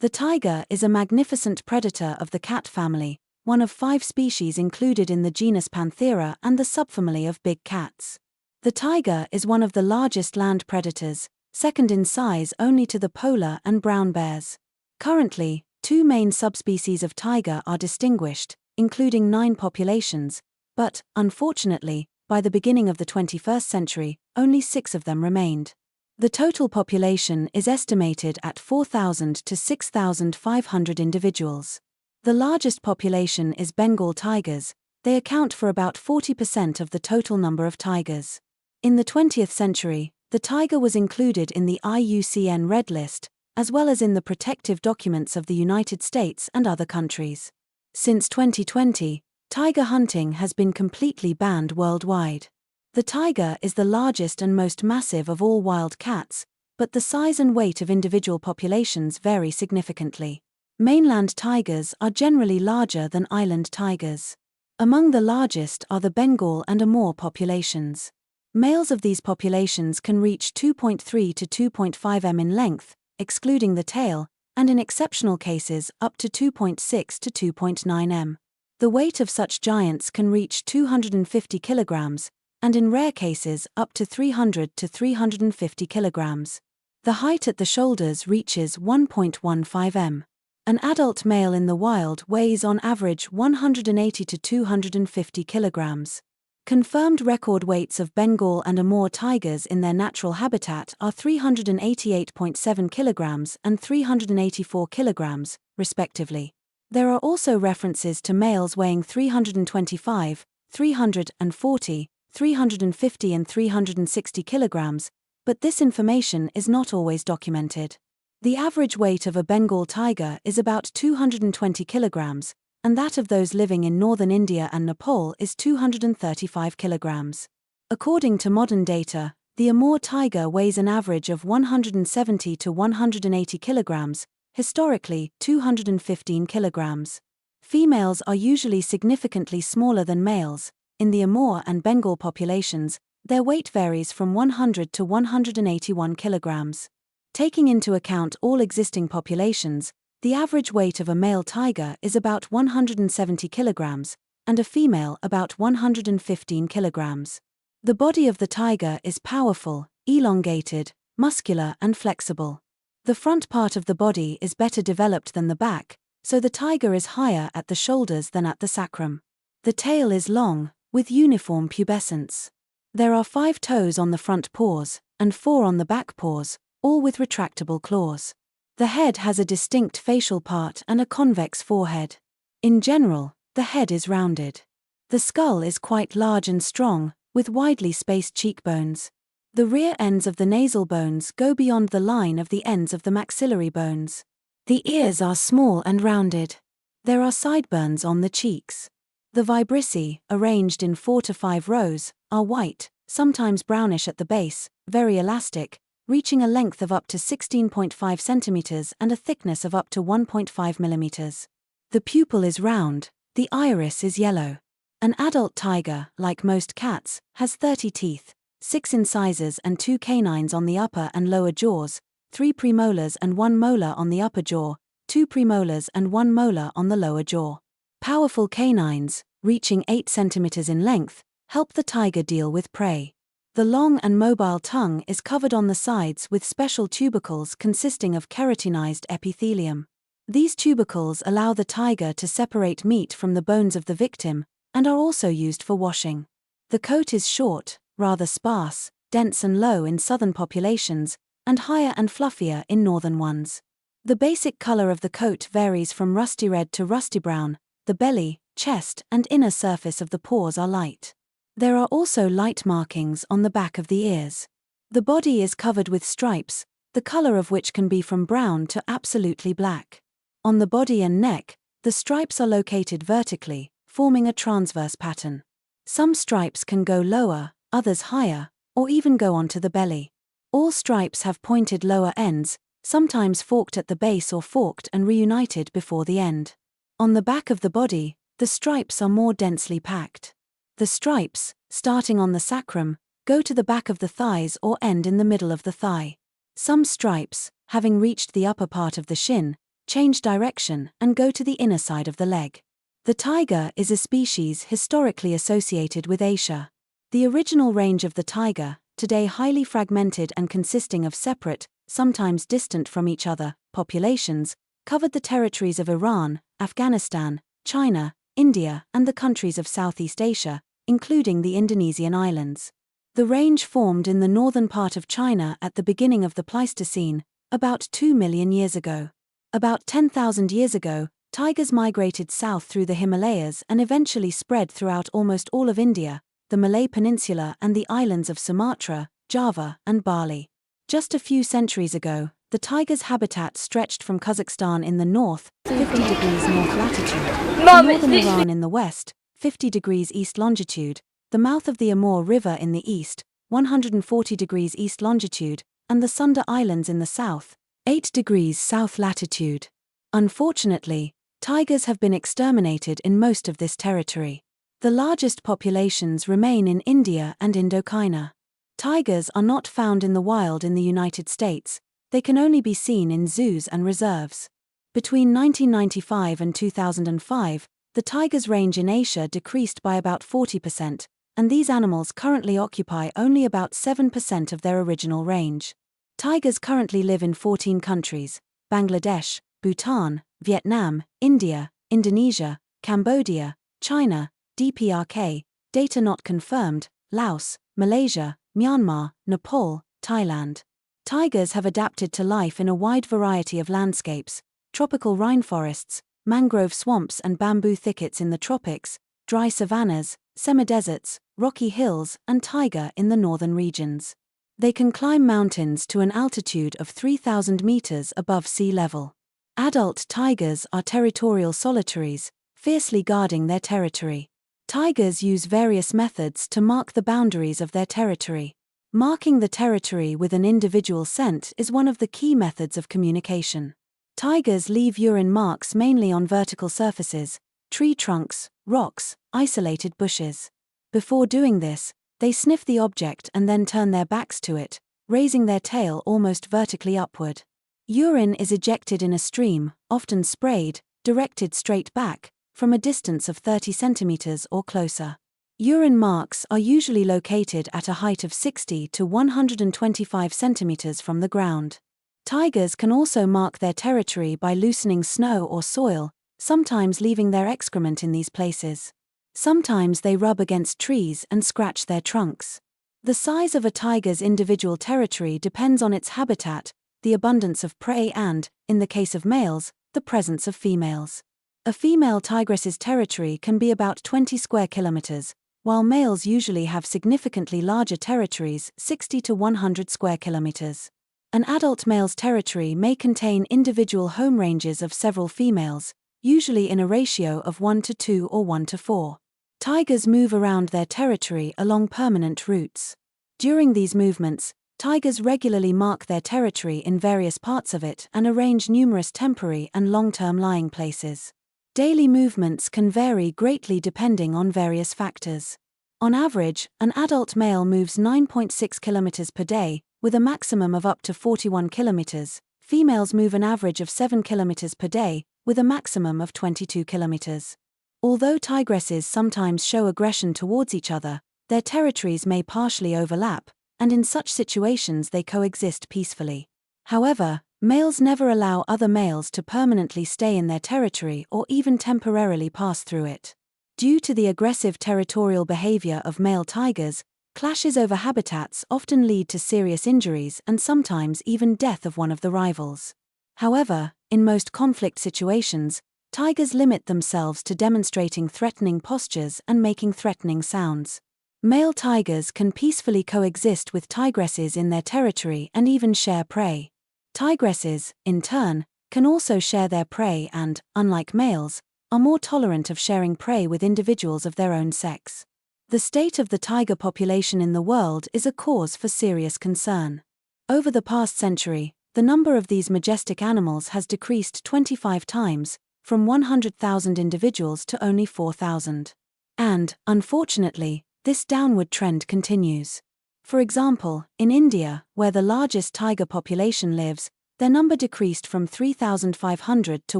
The tiger is a magnificent predator of the cat family, one of 5 species included in the genus Panthera and the subfamily of big cats. The tiger is one of the largest land predators, second in size only to the polar and brown bears. Currently, 2 main subspecies of tiger are distinguished, including 9 populations, but, unfortunately, by the beginning of the 21st century, only 6 of them remained. The total population is estimated at 4,000 to 6,500 individuals. The largest population is Bengal tigers. They account for about 40% of the total number of tigers. In the 20th century, the tiger was included in the IUCN Red List, as well as in the protective documents of the United States and other countries. Since 2020, tiger hunting has been completely banned worldwide. The tiger is the largest and most massive of all wild cats, but the size and weight of individual populations vary significantly. Mainland tigers are generally larger than island tigers. Among the largest are the Bengal and Amur populations. Males of these populations can reach 2.3 to 2.5 m in length, excluding the tail, and in exceptional cases up to 2.6 to 2.9 m. The weight of such giants can reach 250 kilograms, and in rare cases up to 300 to 350 kilograms. The height at the shoulders reaches 1.15 m. An adult male in the wild weighs on average 180 to 250 kilograms. Confirmed record weights of Bengal and Amur tigers in their natural habitat are 388.7 kilograms and 384 kilograms, respectively. There are also references to males weighing 325, 340, 350 and 360 kilograms, but this information is not always documented. The average weight of a Bengal tiger is about 220 kilograms, and that of those living in northern India and Nepal is 235 kilograms. According to modern data, the Amur tiger weighs an average of 170 to 180 kilograms, historically 215 kilograms. Females are usually significantly smaller than males. In the Amur and Bengal populations, their weight varies from 100 to 181 kilograms. Taking into account all existing populations, the average weight of a male tiger is about 170 kilograms, and a female about 115 kilograms. The body of the tiger is powerful, elongated, muscular and flexible. The front part of the body is better developed than the back, so the tiger is higher at the shoulders than at the sacrum. The tail is long, with uniform pubescence. There are 5 toes on the front paws, and 4 on the back paws, all with retractable claws. The head has a distinct facial part and a convex forehead. In general, the head is rounded. The skull is quite large and strong, with widely spaced cheekbones. The rear ends of the nasal bones go beyond the line of the ends of the maxillary bones. The ears are small and rounded. There are sideburns on the cheeks. The vibrissae, arranged in 4 to 5 rows, are white, sometimes brownish at the base, very elastic, reaching a length of up to 16.5 centimeters and a thickness of up to 1.5 millimeters. The pupil is round, the iris is yellow. An adult tiger, like most cats, has 30 teeth, 6 incisors and 2 canines on the upper and lower jaws, 3 premolars and 1 molar on the upper jaw, 2 premolars and 1 molar on the lower jaw. Powerful canines, reaching 8 centimeters in length, help the tiger deal with prey. The long and mobile tongue is covered on the sides with special tubercles consisting of keratinized epithelium. These tubercles allow the tiger to separate meat from the bones of the victim, and are also used for washing. The coat is short, rather sparse, dense and low in southern populations, and higher and fluffier in northern ones. The basic color of the coat varies from rusty red to rusty brown. The belly, chest, and inner surface of the paws are light. There are also light markings on the back of the ears. The body is covered with stripes, the color of which can be from brown to absolutely black. On the body and neck, the stripes are located vertically, forming a transverse pattern. Some stripes can go lower, others higher, or even go onto the belly. All stripes have pointed lower ends, sometimes forked at the base or forked and reunited before the end. On the back of the body, the stripes are more densely packed. The stripes, starting on the sacrum, go to the back of the thighs or end in the middle of the thigh. Some stripes, having reached the upper part of the shin, change direction, and go to the inner side of the leg. The taiga is a species historically associated with Asia. The original range of the taiga, today highly fragmented and consisting of separate, sometimes distant from each other, populations, covered the territories of Iran, Afghanistan, China, India, and the countries of Southeast Asia, including the Indonesian islands. The range formed in the northern part of China at the beginning of the Pleistocene, about 2 million years ago. About 10,000 years ago, tigers migrated south through the Himalayas and eventually spread throughout almost all of India, the Malay Peninsula and the islands of Sumatra, Java, and Bali. Just a few centuries ago, the tiger's habitat stretched from Kazakhstan in the north, 50 degrees north latitude, to northern Iran in the west, 50 degrees east longitude, the mouth of the Amur River in the east, 140 degrees east longitude, and the Sunda Islands in the south, 8 degrees south latitude. Unfortunately, tigers have been exterminated in most of this territory. The largest populations remain in India and Indochina. Tigers are not found in the wild in the United States, they can only be seen in zoos and reserves. Between 1995 and 2005, the tiger's range in Asia decreased by about 40%, and these animals currently occupy only about 7% of their original range. Tigers currently live in 14 countries: Bangladesh, Bhutan, Vietnam, India, Indonesia, Cambodia, China, DPRK, data not confirmed, Laos, Malaysia, Myanmar, Nepal, Thailand. Tigers have adapted to life in a wide variety of landscapes: tropical rainforests, mangrove swamps and bamboo thickets in the tropics, dry savannas, semi-deserts, rocky hills, and taiga in the northern regions. They can climb mountains to an altitude of 3,000 meters above sea level. Adult tigers are territorial solitaries, fiercely guarding their territory. Tigers use various methods to mark the boundaries of their territory. Marking the territory with an individual scent is one of the key methods of communication. Tigers leave urine marks mainly on vertical surfaces, tree trunks, rocks, isolated bushes. Before doing this, they sniff the object and then turn their backs to it, raising their tail almost vertically upward. Urine is ejected in a stream, often sprayed, directed straight back, from a distance of 30 centimeters or closer. Urine marks are usually located at a height of 60 to 125 centimeters from the ground. Tigers can also mark their territory by loosening snow or soil, sometimes leaving their excrement in these places. Sometimes they rub against trees and scratch their trunks. The size of a tiger's individual territory depends on its habitat, the abundance of prey and, in the case of males, the presence of females. A female tigress's territory can be about 20 square kilometers, while males usually have significantly larger territories, 60 to 100 square kilometers. An adult male's territory may contain individual home ranges of several females, usually in a ratio of 1 to 2 or 1 to 4. Tigers move around their territory along permanent routes. During these movements, tigers regularly mark their territory in various parts of it and arrange numerous temporary and long-term lying places. Daily movements can vary greatly depending on various factors. On average, an adult male moves 9.6 kilometers per day, with a maximum of up to 41 kilometers. Females move an average of 7 kilometers per day, with a maximum of 22 kilometers. Although tigresses sometimes show aggression towards each other, their territories may partially overlap, and in such situations they coexist peacefully. However, males never allow other males to permanently stay in their territory or even temporarily pass through it. Due to the aggressive territorial behavior of male tigers, clashes over habitats often lead to serious injuries and sometimes even death of one of the rivals. However, in most conflict situations, tigers limit themselves to demonstrating threatening postures and making threatening sounds. Male tigers can peacefully coexist with tigresses in their territory and even share prey. Tigresses, in turn, can also share their prey and, unlike males, are more tolerant of sharing prey with individuals of their own sex. The state of the tiger population in the world is a cause for serious concern. Over the past century, the number of these majestic animals has decreased 25 times, from 100,000 individuals to only 4,000. And, unfortunately, this downward trend continues. For example, in India, where the largest tiger population lives, Their number decreased from 3,500 to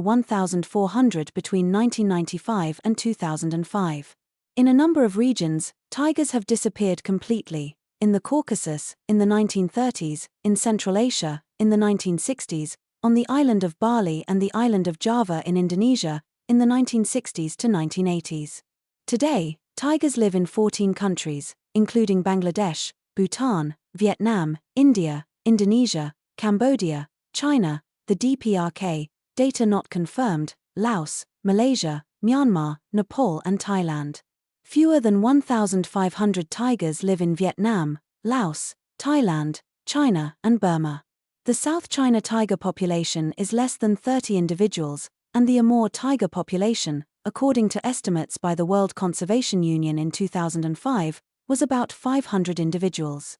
1,400 between 1995 and 2005. In a number of regions, tigers have disappeared completely: in the Caucasus, in the 1930s, in Central Asia, in the 1960s, on the island of Bali and the island of Java in Indonesia, in the 1960s to 1980s. Today, tigers live in 14 countries, including Bangladesh, Bhutan, Vietnam, India, Indonesia, Cambodia, China, the DPRK, data not confirmed, Laos, Malaysia, Myanmar, Nepal and Thailand. Fewer than 1,500 tigers live in Vietnam, Laos, Thailand, China and Burma. The South China tiger population is less than 30 individuals, and the Amur tiger population, according to estimates by the World Conservation Union in 2005, was about 500 individuals.